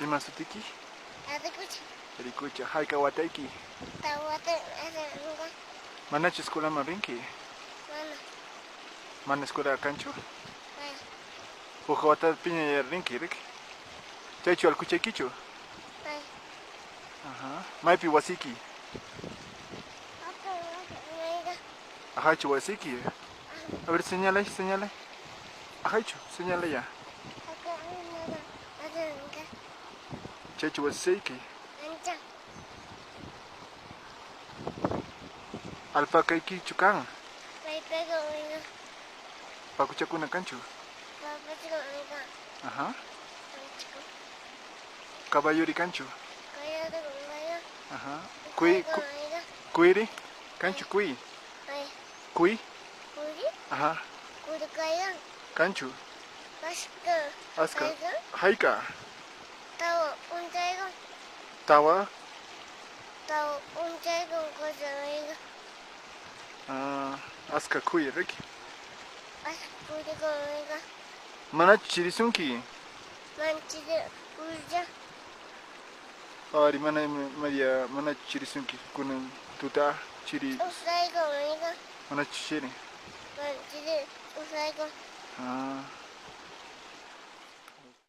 Imasutiki? Adikuchi. Rikucha, haika wataiki. Tawate asenga. Manachi escuela marinki. Mana. Man escuela cancho. Ay. Ujawata piña rinki rik. Chacho al kuchekicho. Ay. Ajá. Maipi wasiki. Amiga. Ajacho wasiki. A ver, señala, señala. Ajacho, señala ya. Asenga. Chacho wasiki. Ancha. Alpaca iki chukan. May pego amiga. Pakuchakuna cancho. Papachiko amiga. Ajá. Anchiko. Caballo cancho. Kaya de amiga. Ajá. Kui amiga. Cuiri. Cancho cui. Ay. Cui. Kuri. Ajá. Kuri kaya. Cancho. Paska. Aska. Kaya. Haika. Tawa untaigo. Tawa. Tawa untaigo kosa amiga. Aska cui rik. Kuri ko amiga. Manachi chirisunki. Manchide ulja. Ari mana Maria mana chirisunki kunan tuta chiri Usaigo amiga. mana chiri. Manchide usaigo. Ah.